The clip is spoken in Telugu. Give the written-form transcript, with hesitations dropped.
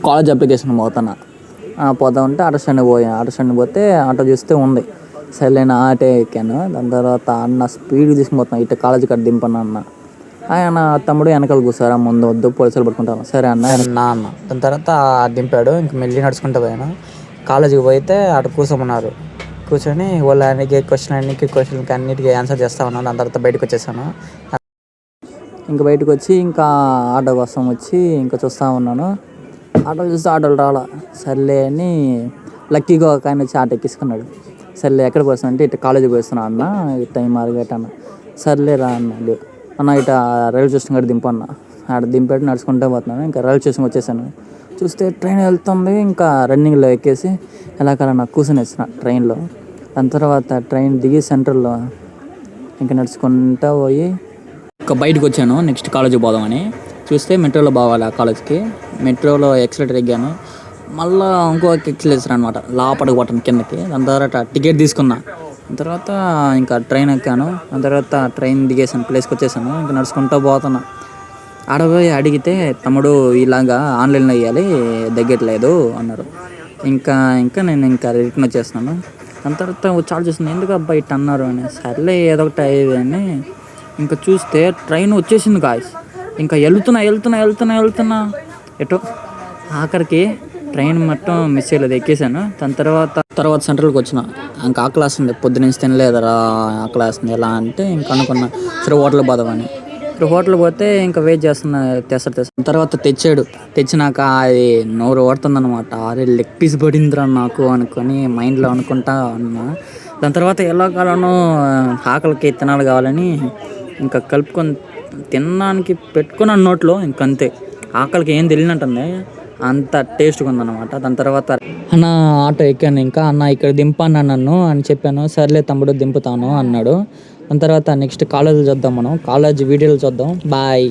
కాలేజ్ అప్లికేషన్ పోతున్నా. పోతా ఉంటే ఆటో స్టాండ్కి పోయాను. ఆటో స్టాండ్కి పోతే ఆటో చూస్తే ఉంది. సరే నేను ఆటో ఎక్కాను. దాని తర్వాత అన్న స్పీడ్ తీసుకుపోతున్నాను, ఇటు కాలేజీ కాడ దింపన్నా అన్న. ఆయన తమ్ముడు వెనకాల కూర్చారా, ముందు వద్దు పోలీసులు పట్టుకుంటాను. సరే అన్న అన్న. దాని తర్వాత దింపాడు. ఇంక మెల్లి నడుచుకుంటూ పోయాను. కాలేజీకి పోతే అటు కూర్చోమన్నారు. కూర్చొని వాళ్ళ అన్నికి క్వశ్చన్కి అన్నిటికీ ఆన్సర్ చేస్తా ఉన్నాను. దాని తర్వాత బయటకు వచ్చేసాను. ఇంకా బయటకు వచ్చి ఇంకా ఆటో కోసం వచ్చి ఇంకా చూస్తూ ఉన్నాను. ఆటోలు చూస్తే ఆటోలు రాలా. సర్లే అని లక్కీగా ఒక ఆయన వచ్చి ఆటో ఎక్కించుకున్నాడు. సర్లే ఎక్కడికి వస్తున్నా అంటే ఇటు కాలేజీకి వస్తున్నా అన్న, టైం మార్గేట్ అన్న. సర్లే రా అన్నాడు. అన్న ఇట రైల్వే స్టేషన్ కాడ దింపన్న. ఆడ దింపేట నడుచుకుంటూ పోతున్నాను. ఇంకా రైల్వే స్టేషన్ వచ్చేసాను. చూస్తే ట్రైన్ వెళ్తుంది. ఇంకా రన్నింగ్లో ఎక్కేసి ఎలాగలా నాకు కూర్చొని వచ్చిన ట్రైన్లో. దాని తర్వాత ట్రైన్ దిగి సెంటర్లో ఇంకా నడుచుకుంటూ పోయి ఇంకా బయటకు వచ్చాను. నెక్స్ట్ కాలేజీకి పోదామని చూస్తే మెట్రోలో పోవాలి ఆ కాలేజ్కి. మెట్రోలో ఎక్సలేటర్ ఎక్కాను. మళ్ళీ ఇంకో ఎక్సలేటర్ అనమాట, లోపలికి పోవటం కిందకి. దాని తర్వాత టికెట్ తీసుకున్నా. దాని తర్వాత ఇంకా ట్రైన్ ఎక్కాను. దాని తర్వాత ట్రైన్ దిగేసాను, ప్లేస్కి వచ్చేసాను. ఇంకా నడుచుకుంటూ పోతున్నా. ఆడపోయి అడిగితే తమ్ముడు ఇలాగా ఆన్లైన్లో వేయాలి, దగ్గరలేదు అన్నారు. ఇంకా నేను ఇంకా రిటర్న్ వచ్చేస్తున్నాను. దాని తర్వాత చాలా చూస్తున్నాను, ఎందుకు అబ్బాయి ఇట్ట అన్నారు అని. సర్లే ఏదో ఒకటి అయ్యేది అని ఇంకా చూస్తే ట్రైన్ వచ్చేసింది గాయ్స్. ఇంకా వెళ్తున్నా ఎటో ఆఖరికి ట్రైన్ మొత్తం మిస్ అయ్యలేదు, ఎక్కేసాను. దాని తర్వాత సెంట్రల్కి వచ్చిన. ఇంకా ఆకలి వస్తుంది, పొద్దునుంచి తినలేదురా, ఆకలి వస్తుంది ఎలా అంటే ఇంకా అనుకున్నా సరే హోటల్ పోదామని. ఇప్పుడు హోటల్ పోతే ఇంకా వెయిట్ చేస్తున్నా, తెస్తాడు. తర్వాత తెచ్చినాక అది నోరు ఓడుతుందన్నమాట. అరే లెగ్ పీస్ పడిందిరా నాకు అనుకొని మైండ్లో అనుకుంటా ఉన్నా. దాని తర్వాత ఎలా కాలను ఆకలికి తినాలి కావాలని ఇంకా కలుపుకొని తినడానికి పెట్టుకున్న నోట్లో ఇంకంతే. ఆకలికి ఏం తెలియనట్టుంది, అంత టేస్ట్గా ఉందన్నమాట. దాని తర్వాత అన్న ఆటో ఎక్కాను. ఇంకా అన్న ఇక్కడ దింపన్నా నన్ను అని చెప్పాను. సర్లే తమ్ముడు దింపుతాను అన్నాడు. దాని తర్వాత నెక్స్ట్ కాలేజీలు చూద్దాం, మనం కాలేజ్ వీడియోలు చూద్దాం. బాయ్.